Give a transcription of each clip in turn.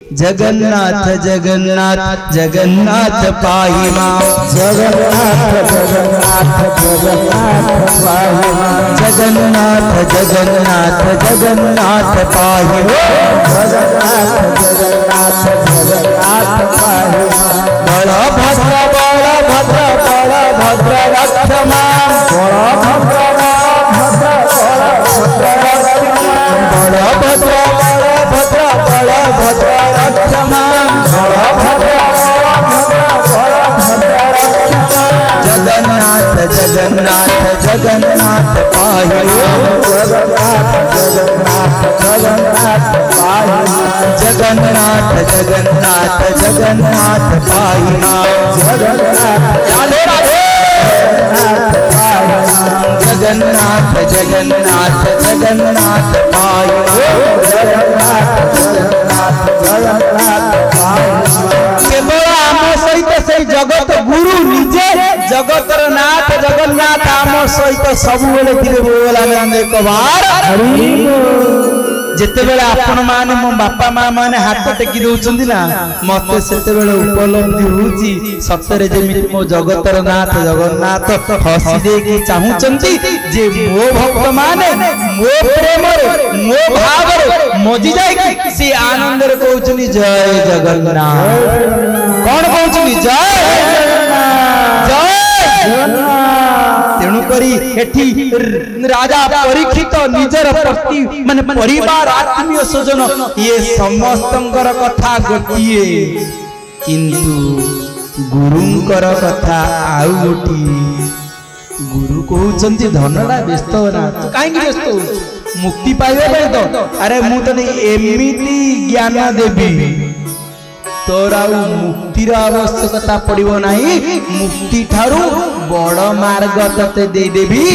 जगन्नाथ जगन्नाथ जगन्नाथ पाहि मां जगन्नाथ जगन्नाथ जगन्नाथ पाहि मां जगन्नाथ जगन्नाथ जगन्नाथ पाहि जगन्नाथ जगन्नाथ जगन्नाथ पाहि मां बलभद्र बलभद्र बलभद्र रक्ष मां बलभद्र बलभद्र बलभद्र बलभद्र रक्ष मां जगन्नाथ जगन्नाथ जगन्नाथ पाहि जगन्नाथ जगन्नाथ जगन्नाथ पाहि जगन्नाथ जगन्नाथ जगन्नाथ पाहि जगन्नाथ राधे राधे जगन्नाथ जगन्नाथ जगन्नाथ पाहि केवल आम सहित से जगत गुरु निजे जगतर नाथ जगन्नाथ आम सहित सब बेले थिले बोला एक बार जिते बेले आपण माने मो बापा माँ माने हाथ टेकी दउछंदी ना मते सेते बेले उपलब्धि होउची सतरे जेमिति मो जगतर नाथ जगन्नाथ हसी दे की चाहूचंती जे मो भक्त माने मो प्रेम रे मो भाव रे मजी जाय कि से आनंद रे कहउछनी जय जगन्नाथ कोन कहउछनी जय तेणु करी एठी राजा परीक्षित निजर प्रति माने परिवार आत्मीय स्वजन ये समस्तंकर कथा गोटिए किंतु गुरुंकर कथा आउ गोटिए गुरु कहउचंती धनडा व्यस्त होना तो काहे कि व्यस्त हो मुक्ति पाइबे बे तो अरे मु तने एमिति ज्ञान देबी तोरा मुक्तिर आवश्यकता पड़िबो नाही मुक्ति ठारू बड़ मार्ग तते दे देबी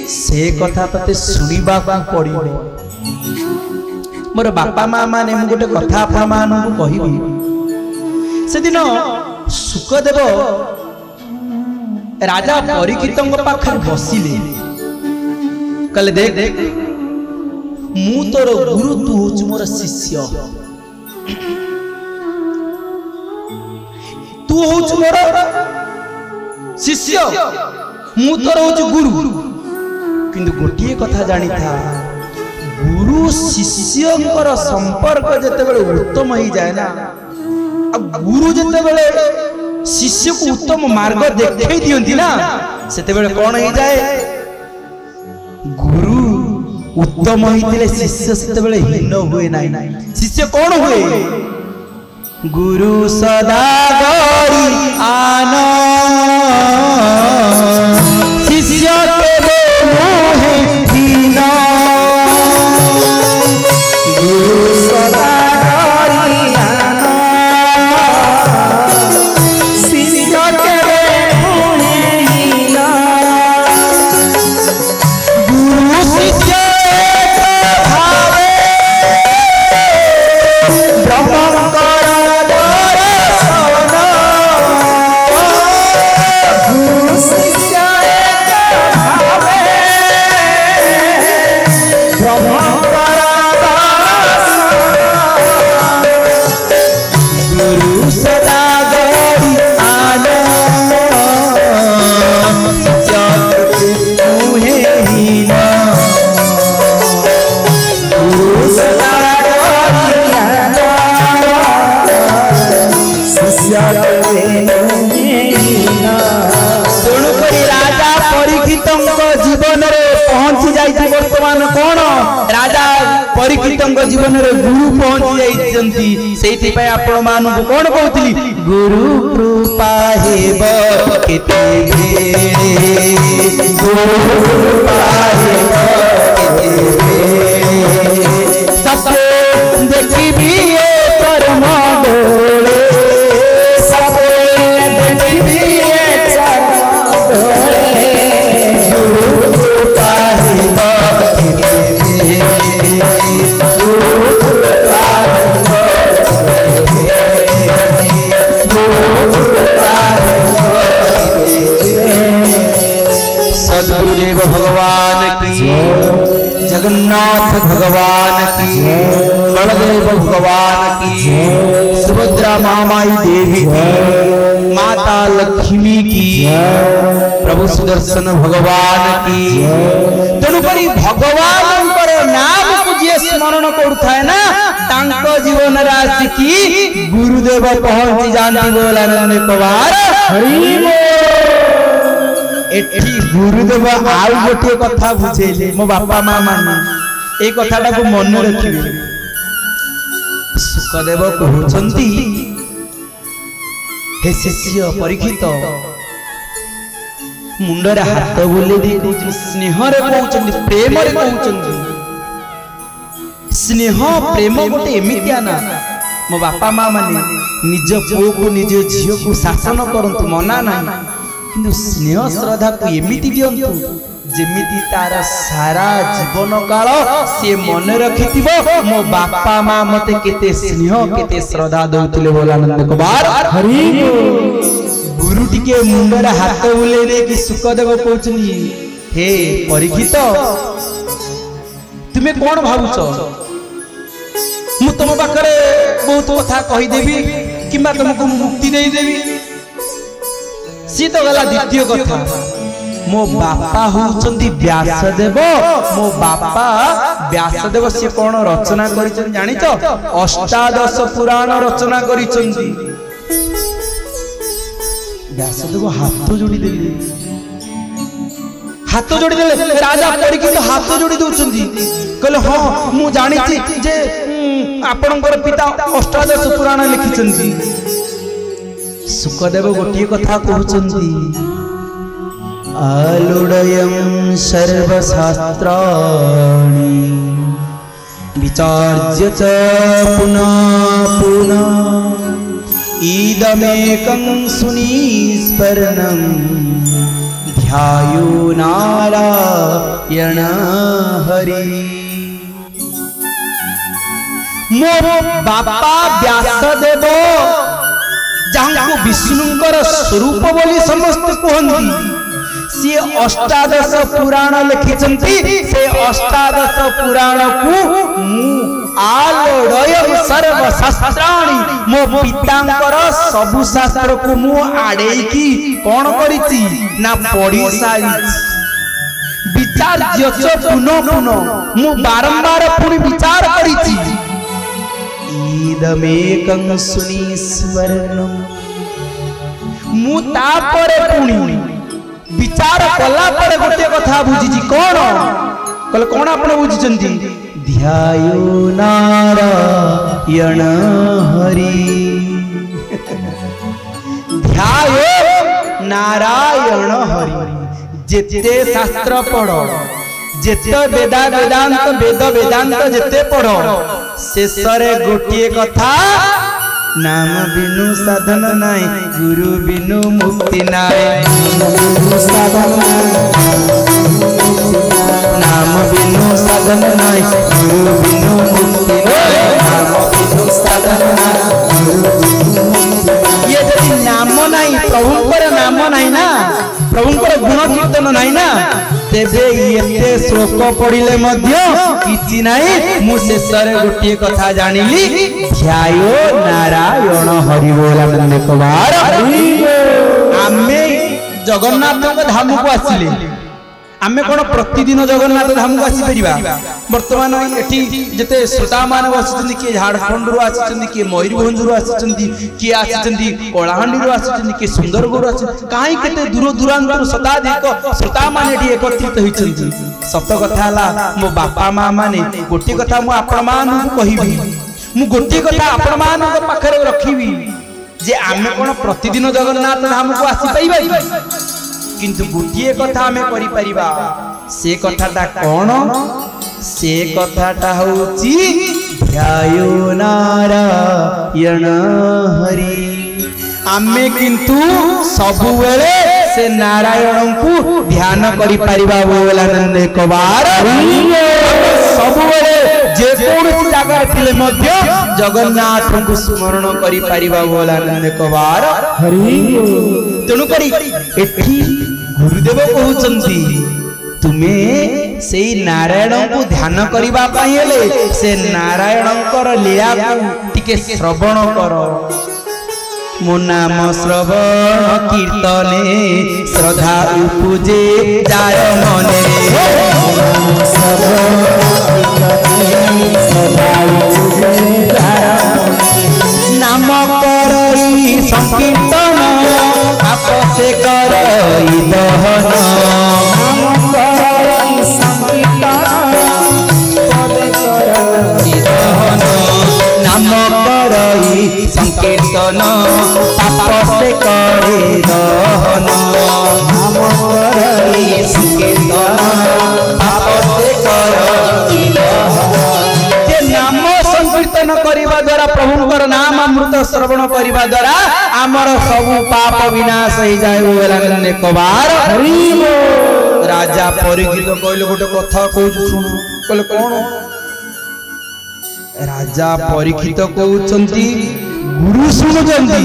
से कथा तते सुनिबा पड़िबो मोर बापा माँ माने मु गोटे कथा आपन मानू कहिबी से दिन सुखदेव राजा परीक्षितंग पाखर बसिले कहले देख मु तोर गुरु तू होच मोर शिष्य तू होच मोर शिष्य मु तोर होच गुरु किंतु गोटिए कथा जानी था गुरु शिष्यंकर संपर्क जते बेले उत्तम ही जाए ना अब गुरु जते बेले शिष्य को उत्तम मार्ग देखाई दियंती ना सेते बेले कोन ही जाए गुरु उत्तम होइतिले शिष्य सेते बेले हीन हुए नाही शिष्य कोन हुए गुरु सदा गौरी आना शिष्य के मोहे दीना गुरु सदा गौरी आना शिष्य के मोहे दीना गुरु शिष्य भावे ब्रह्म परीक्षितंग जीवन रे गुरु पहुंची जाइछंती सेति पय आपण मानु कोन कहउतली गुरु कृपा हेब केते भेड़े गुरु कृपा हेब केते भेड़े सबे देखिबी परम डोले सबे देखिबी चरण डोले गुरु कृपा हेब केते सद्गुरुदेव भगवान की जगन्नाथ भगवान की, बलदेव भगवान की, सुभद्रा महामाई देवी की, माता लक्ष्मी की, प्रभु सुदर्शन भगवान की। तेणुकरी भगवान नाम को जी स्मरण करुए ना तांको जीवन राशि की गुरुदेव पहुंची जाती बोलानंद कबार। एठी गुरुदेव आउ गोटे कथा बुझेले मो बापा माँ माने ए कथाटा को मन रखिबे। सुखदेव कहउचंती हे शिष्य परीक्षित मुंडरे हाथ बुले दी कहउचंती स्नेह रे कहउचंती प्रेम रे कहउचंती। स्नेह प्रेम गोटे एमितिया ना मो बापा माँ माने निज पुओ को निज झील को शासन करंतु मना नहीं किंतु स्नेह श्रद्धा को एमिति दियंतु जेमिति तार सारा जीवन काल से मन रखिथिबो मो बापा माँ मते केते स्नेह केते श्रद्धा दउतले बोलानंद कुमार। हरि गुरु टिके मुंडरे हाथ बुले दे कि सुखदेव कहउचनी हे परीक्षित तुमे कोन भाबुछ मु तुम पाखरे बहुत कथा कहीदेवी कि तुमको मुक्ति दे देवी। सी तो गला द्वितीय कथा मो बापा होउचंती व्यासदेव। मो बापा व्यासदेव से कौन रचना करिछन जानिछ अष्टादश पुराण रचना करिछंती। व्यासदेव हाथ जोड़ी देले राजा परीक्षित हाथ जोड़ी दउचंती कहले हां मु जानिछि जे आपनकर पिता अष्टादश पुराण लिखिछंती। सुखदेव गोटे कथा कहउचंती आलुडयं सर्वशास्त्राणि विचार्य च पुनः पुनः इदमेकं सुनिस्मरणं ध्यायो नारायण हरि। मोर बापा व्यासदेव जहाँ विष्णुंकर स्वरूप बोली समस्त कहती सी अष्टादश पुराण लिखिछंती। से अष्टादश पुराण को आलोडयं सर्वशास्त्राणि मो पितांकर सबु शास्त्र को मु आडेकी कोन करिछि ना पढ़ी सारी विचार्य च पुनः पुनः मु बारंबार पुणी विचार करिछि। इदमेकं सुनिस्मरणं मु तापरे पुणी विचार कला परे गोटे कथा बुझिछि कोन कहले कोन आपण बुझिछंती ध्यायो नारायण हरि। ध्यायो नारायण हरि जेते शास्त्र पढ़ जेते वेदांत जेते पढ़ शेष गोटे कथा नाम बिनु साधन नाई गुरु बिनु मुक्ति नाई। नाम बिनु साधन नाई गुरु बिनु मुक्ति नाई। नाम बिनु साधन नाई ये यदि नाम नाई प्रभुंकर नाम नाई ना प्रभुंकर गुण कीर्तन नाई ना तेबे एते श्लोक पढ़िले मध्य किछि नाई। मु शेषरे गोटे कथा जानिली ध्यायो नारायण हरि बोलानंद कुमार। आमे जगन्नाथ धाम को आसिले आमे कोन प्रतिदिन जगन्नाथ धाम को आसी परिबा। वर्तमान एठी जते श्रोता मान बसिचंदी के झारखंड रो आसिचंदी के मयूरभंज रो आसिचंदी के आसिचंदी कोलाहांडी रो आसिचंदी के सुंदरगढ़ रो आसी काई केते दूर दूरांतर शताधिक श्रोता मान एठी एकत्रित होइचंदी। सत कथा हला मो बापा माँ माने गोटे कथा मु आपण मान कहिबी मु गोटे कथा आपण मान पाखरे रखिबी जे आमे कोन प्रतिदिन जगन्नाथ धाम को आसी पाइबा किंतु गोटे कथा आमे करि परिबा। से कथाटा कोन से कथाटा होची ध्यायो नारायण हरि। आमे किंतु सबु बेले से नारायण को ध्यान करि परिबा बोलानंद कबार। सबु बेले जे कोन जागा थिले मध्य जगन्नाथ को स्मरण करि परिबा बोलानंद कबार। हरि तेणु करी एठी गुरुदेव कहउचंती तुमे से नारायण को ध्यान करबा पई हेले से नारायणकर लीला को टिके श्रवण कर मो नाम श्रवण कीर्तने श्रद्धा उपजे जार मने नाम करई संकीर्तन आपसे करई दहन नाम करई संकीर्तन दहन नाम करई संकीर्तन आपसे करे दहन नाम करई संकीर्तन आपसे करई दहन नाम संकीर्तन करिबा द्वारा प्रभुଙ୍କର नाम अमृत श्रवण करिबा द्वारा आमर सब पाप विनाश हो जाय बोला ने कबार राजा परीक्षित कहले गोटे कथा कहू सुन कहले कोन राजा परीक्षित कहउचंती गुरु सुनुचंती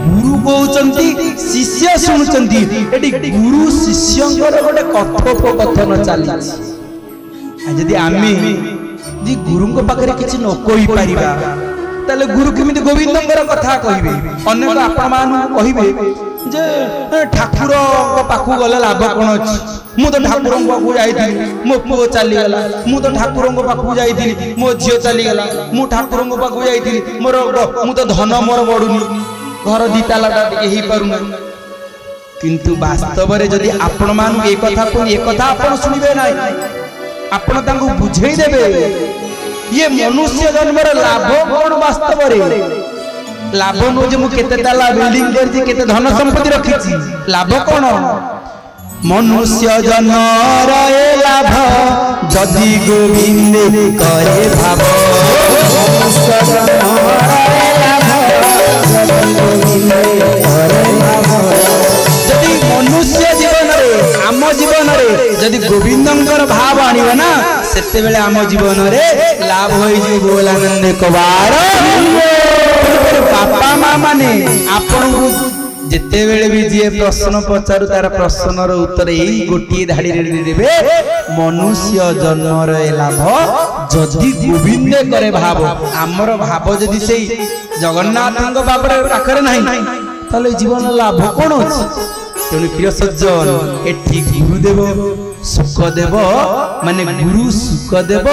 गुरु कहउचंती शिष्य सुनुचंती एटी गुरु शिष्यंकर गोटे कथोपकथन चली यदि आमे जी गुरु पाखे किसी न कही पारिबा ताले गुरु केमिति गोविंदंकर कथा कहिबे अनेक आपण मानु कहिबे जे ठाकुर पाखु गले लाभ कोन अछि मु तो ठाकुर पाखु जाईथिली मो पुओ चली गला मु तो ठाकुर पाखु जाईथिली मो झियो चली गला मु ठाकुर पाखु जाईथिली मोर मु तो धन मोर बडुनी घर दितालाटा टिके ही पारुना किंतु वास्तव रे जदि आपण मानु ए कथा को ए कथा आपण सुनिबे नाही आपण तांको बुझेई देबे ये मनुष्य जन्मर लाभ कौन वास्तव रे लाभ नो जे मु केते ताला बिल्डिंग करछि केते धन संपत्ति रखिछि लाभ कौन मनुष्य जन्मर ए लाभ जदि गोविंद करे भाव मनुष्य जन्मर ए लाभ जदि गोविंद करे भाव जदि मनुष्य जीवन रे आम जीवन रे जदि गोविंदंकर भाव आनिबा ना सेते बेले आम जीवन रे लाभ होई जे गोलानंद कबार बापा मां माने आपन को जेते बेले भी जे प्रश्न पचारु तार प्रश्नर उत्तर एई गोटी धाडी रे देबे मनुष्य जन्म रे लाभ जदि गोविंद करे भाव हमर भाव जदि सेई जगन्नाथଙ୍କ बाबरे पाखरे नाही ताले जीवन लाभ कोन अछि तेणु प्रिय सज्जन एठी गुरुदेव सुखदेव माने गुरु सुखदेव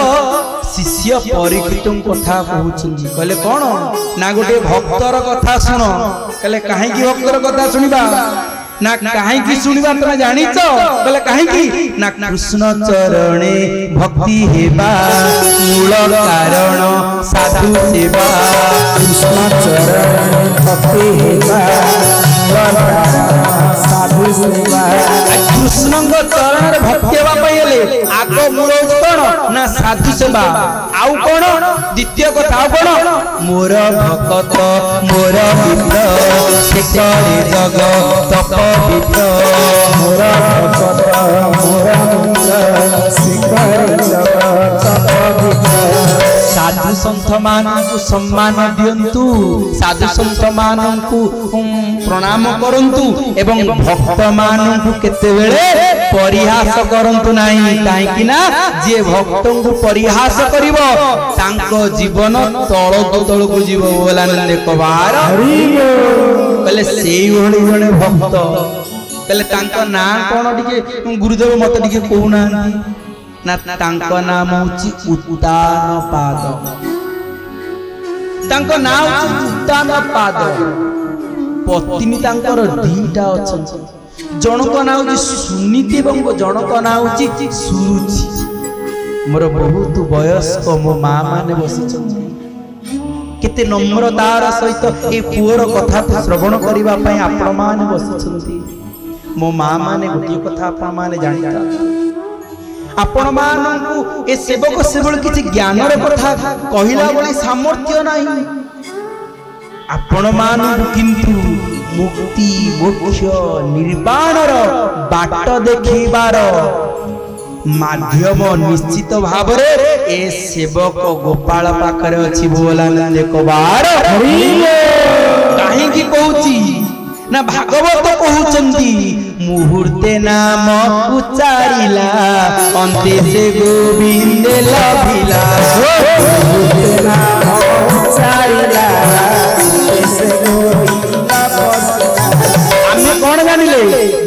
शिष्य परीक्षित कथा कहउछन्ती कहले कोन ना गोटे भक्तर कथा सुनो कहले काहे की भक्तर कथा सुनिबा ना काहे की सुनिबा तमे जानिच कहले काहे की ना कृष्ण चरणे भक्ति हेबा मूल कारण साधु सेवा कृष्ण चरणे भक्ति हेबा साधु सेवा कृष्ण चरण भक्ति हेबा पयले आग मूल कोन ना साधु सेवा आउ कोन द्वितीय कथा आउ कोन मोर भक्त मोर मित्र से करे जगत पवित्र मोर भक्त मोर मित्र से करे जगत पवित्र साधु संत मानकु सम्मान दियंतु साधु संत मानकु प्रणाम करंतु एवं भक्त मानकु केते बेले परिहास करंतु नाही काहे कि ना जे भक्तंकु परिहास करिवो तांको जीवन तळकु तळकु जीव बोलानंद कबार कहले सेई भଳି जणे भक्त कहले तांको ना कोन टिके गुरुदेव मते टिके कहूना ना तांको नाम होची उत्तान पाद तांको नाम होची उत्तान पाद पत्नी तांकर दीटा अछन जनक नाम होची सुनीति एवं जनक नाम होची सुरुचि मोर बहुत वयस्क मो मां माने बसिछन केते नम्रतार सहित ए पुअर कथा श्रवण करिबा पई आपण माने बसिछन्ती मो मां माने गोटी कथा आपण माने जानिता आपण मानू ए सेवक सेवल किछि ज्ञानर कथा कहिला बळी सामर्थ्य नाही आपण मानू किंतु मुक्ति मोक्ष निर्वाणर बाट देखिबार माध्यम निश्चित भाव रे ए सेवक गोपाल पाखरे अछि बोलानंद कबार काहे की कहउची ना भागवत कहउचंती मुहूर्ते नाम उच्चारिला अंते से गोविंद लभिला मुहूर्ते नाम उच्चारिला अंते से गोविंद बसिला। आमे कोन जानिले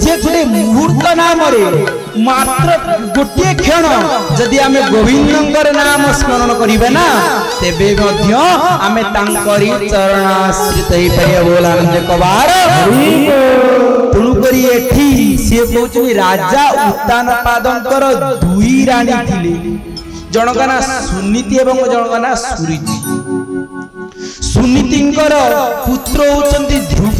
जे गोटे मुहूर्त नाम रे मात्र गोटे क्षण जदि आमे गोविंदंकर नाम स्मरण करिबे ना तेबे मध्य आमे तांकरी चरणाश्रित होई परिया बोल आनंद कबार तुनु करी एठी से कहउछि राजा उत्तानपादंकर दुई रानी थिले जनका ना सुनीति एवं जनका ना सुरुचि। सुनीतिंकर पुत्र होचंती ध्रुव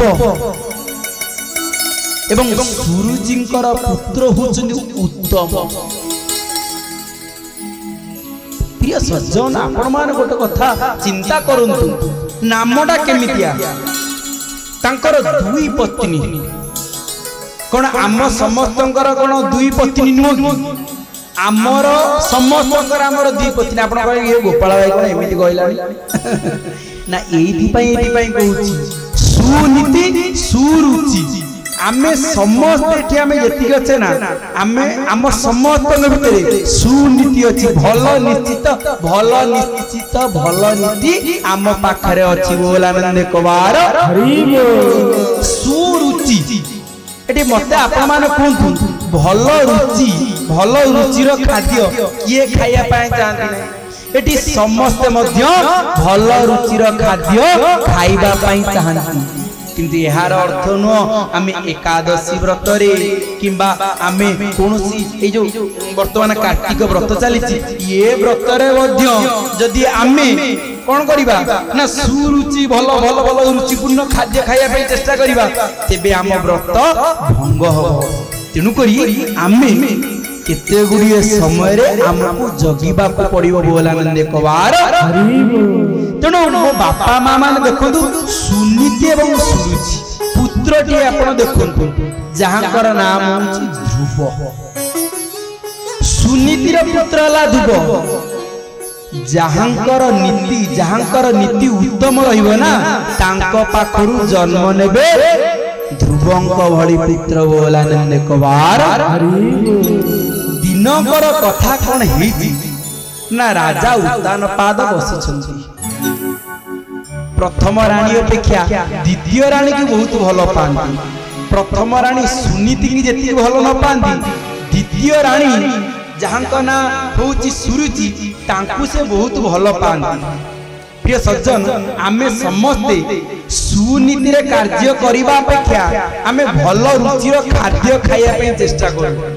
एवं सुरुचिंकर पुत्र होचंती उत्तम। प्रिय सज्जन आपण मान गोटे कथा चिंता करंतु नामटा केमितिया तांकर दुई पत्नी कोन आम समस्तंकर कोन दुई पत्नी नुह कि आमर समस्तंकर आमर दुई पत्नी आपण कहे ये गोपाल भाई कोन एमिति कहलानी ना एथि पई कहउची सुनीति सुरुचि आमे समस्त एठी आमे जति गचे ना आमे आम समस्त भितरे सुनीति अछि भल निश्चित भल नीति आम पाखरे अछि बोला आनंद कबार सुरुचि एटी मते आपण माने कोंतु भल रुचिर खाद्य किए खाइया पाए चाहती नै एटी समस्त मध्य भल रुचिर खाद्य खाइबा पाई चाहती किंतु यार अर्थ नुह आमे एकादशी व्रत रे किंबा आमे कोनोसी ए जो वर्तमान कार्तिक व्रत चली ये व्रत रे मध्य जदि आमे कोन करिबा ना सुरुचि भल रुचिपूर्ण खाद्य खाइया पे चेष्टा करिबा तेबे आम व्रत भंग हो तेनु करी आमे केते गुडिए समय रे हमकु जगिबा को पड़िबो बोलानंद कबार तेनु मो बापा मां मान देखंतु सुनीति एवं सुरुचि पुत्रटी आपण देखंतु जहांकर नाम होछि ध्रुव सुनीतिर पुत्र ला ध्रुव जहांकर नीति उत्तम रहिबो ना तांको पाखरु जन्म नेबे ध्रुवंक भଳି पुत्र बोलानंद कबार दिनकर कथा कोन हेछि ना राजा उत्तानपाद बसिछन्ति प्रथम रानी अपेक्षा द्वितीय रानी की बहुत भल पांती प्रथम रानी सुनीति की जेति भल न पांती द्वितीय रानी जहांका ना होछि सुरुचि तांकु से बहुत भल पांती। प्रिय सज्जन आमे समस्ते सुनीति रे कार्य करिबा अपेक्षा आमे भल रुचिर खाद्य खाइया पे चेष्टा करू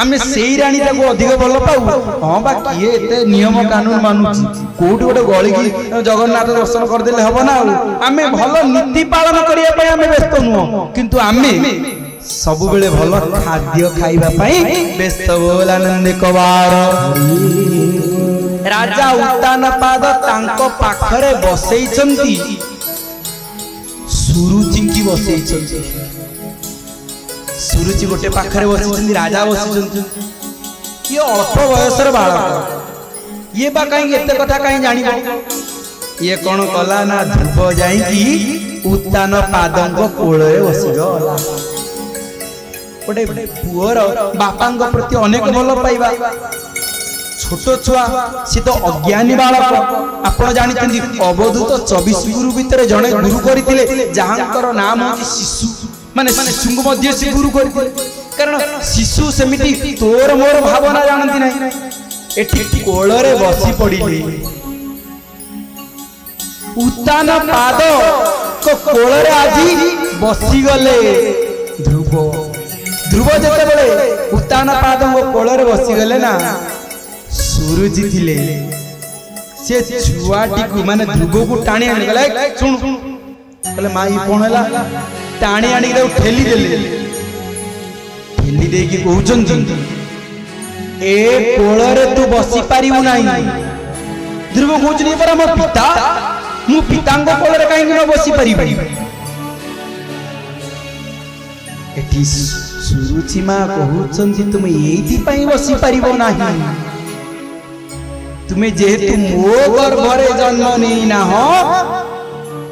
आमे सेई रानी ताको अधिक भल पाऊ हां बा किए एते नियम कानून मानुची कोठी गोटे गळी की जगन्नाथ दर्शन कर देले हबो ना आमे भल नीति पालन करिया पे आमे व्यस्त नुह किंतु आमे सब बेले भल खाद्य खाइबा पई व्यस्त बोलानंद कबार राजा उत्तानपाद तांको पाखरे बसैचंती सुरुचि की बसैचंती सुरुचि गोटे पाखरे बसैचंती राजा बसैचंती ये अल्प बयसर बालक ये बा कहीं एते कथा कहीं जानिबो ये कोन कला ना ध्रुव जाई की उत्तानपादंको कोळे बसिगला गोटे पुअर बापांग प्रति अनेक भल पाइबा छोट छुआ सी तो अज्ञानी बालक आपण जानिछन्ती अवधूत 24 गुरु भितर जणे गुरु करथिले जहांकर नाम होछि शिशु माने शिशु को मध्य से गुरु करथिले कारण शिशु सेमिति तोर मोर भावना जानती नै एठी कोळरे बसी पडिले उत्तानपाद को कोळरे आजी बसी गले ध्रुव जेते बेले उत्तानपाद को कोळरे बसी गले ना सुरुचि थिले से छुआटी को माने ध्रुव को टाणी आनी गले सुन कहले माई कोन हला टाणी आनी के ठेली दे की कहउचन ए कोळरे तू बसी पारिबु नाही ध्रुव कहउचनी पर हम पिता मु पितांग कोळरे काई न बसी पारिबु एठी सुरुचि मा कहउचन तुम एथि पई बसी पारिबो नाही तुम्हें जेहेतु मो गर्भरे जन्म नहीं ना हो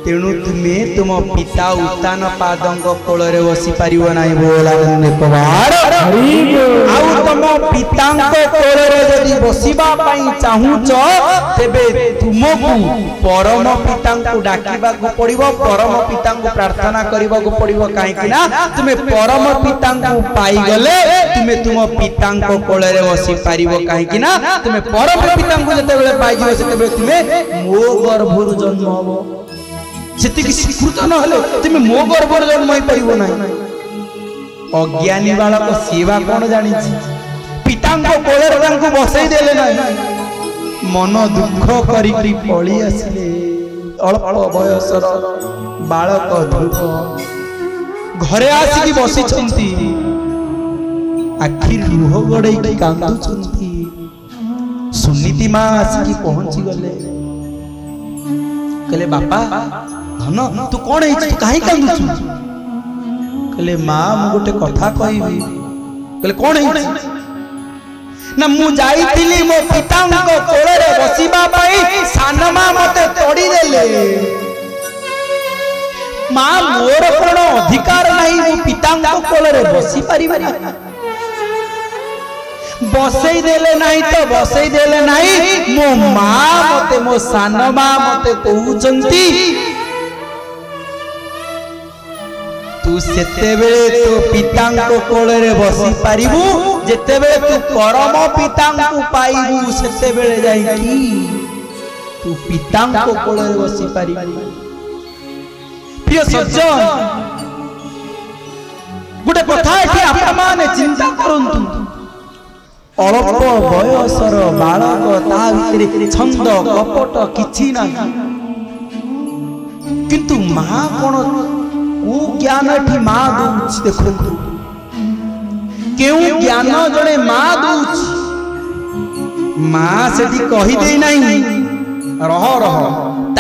तेणु तुमे तुम पिता उत्तान पादंग कोल रे बसी पारिबो नाही बोलानंद कुमार आउ तुम पितांक कोल रे जदी बसिबा पई चाहूच तेबे तुमको परम पितांक डाकिबा को पड़िबो परम पितांक प्रार्थना करिबा को पड़िबो काहे कि ना तुमे परम पितांक पाई गले तुमे तुम पितांक कोल रे बसी पारिबो काहे कि ना तुमे परम पितांक जते बेले पाई जिवो सेते बेले तुमे मो गर्भरु जन्म हबो सेति कि स्वीकृत न हले तुमे मो गर्भर जन्म होई परिबो नाही अज्ञानी बालक सेवा कोन जानि छी पितांको कोलर तांको बसई देले नाही मन दुख करी करी पळी आसिले अल्प बयसर बालक ध्रुव घरे आसी कि बसी छंती आखिर लुह गडई की कांदु छंती सुनीति मां आसी कि पहुंची गले कहले बापा धन तू कौन है तू काहे कांदुछु कहले मां मु गोटे कथा कहबी कहले कौन है ना मु जाईतिली मो पितांको कोले रे बसिबा पई सान मां मते तोड़ी देले मां मोर कोन अधिकार नाही मो पितांको कोले रे बसी परिबा ना बसई देले नाही तो बसई देले नाही मो मां मते मो सान मां मते कहउचंती तू सेते बेले तो पितांको कोले रे बसी पारिबु जेते बेले तू परम पितांको पाइबु सेते बेले जाई की तू पितांको कोले रे बसी पारिबु प्रिय सज्जन गुटे कथा एठी आपन माने चिंता करंतु अल्प बयसर बालक ता भितरे छंद कपट किछि नाही किंतु मां कोन ओ ज्ञान एठी मां दूछ देखो केउ ज्ञान जणे मां दूछ मां सेठी कहि देई नाही रह रह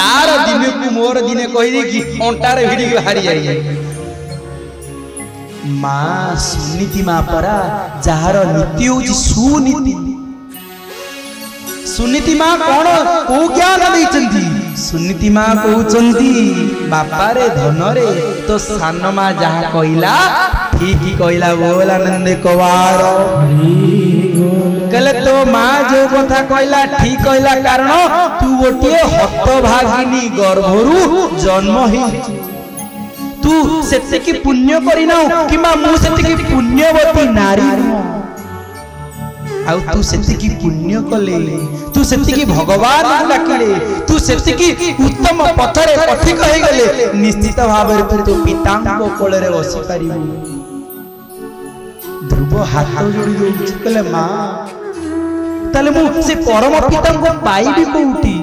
तार दिने को मोर दिने कहि दे कि अंटारे भिडी बाहरी जाई मां सुनीति मां परा जार नीति होची सुनीति सुनीति मां कोन को ज्ञान दैचंती सुनीति मां कहउचंती बापा रे धन रे तो सान मां जहा कहिला ठीक ही कहिला बोलानंद कुमार कहले तो मां जो कथा कहिला ठीक कहिला कारण तू गोटे हतभागिनी गर्भरु जन्म ही तू सेते की पुण्य करिना किबा मु सेते की पुण्यवती नारी आउ तू सेते की पुण्य कले तू सेते की भगवान डाकिले तू सेते की उत्तम पथरे पथिक होई गले निश्चित भाव रे तू पितांको कोल रे बसी पारिबु ध्रुव हाथ जोड़ी दोछि कहले मां तले मु से परम पितांको पाइबी कोउठी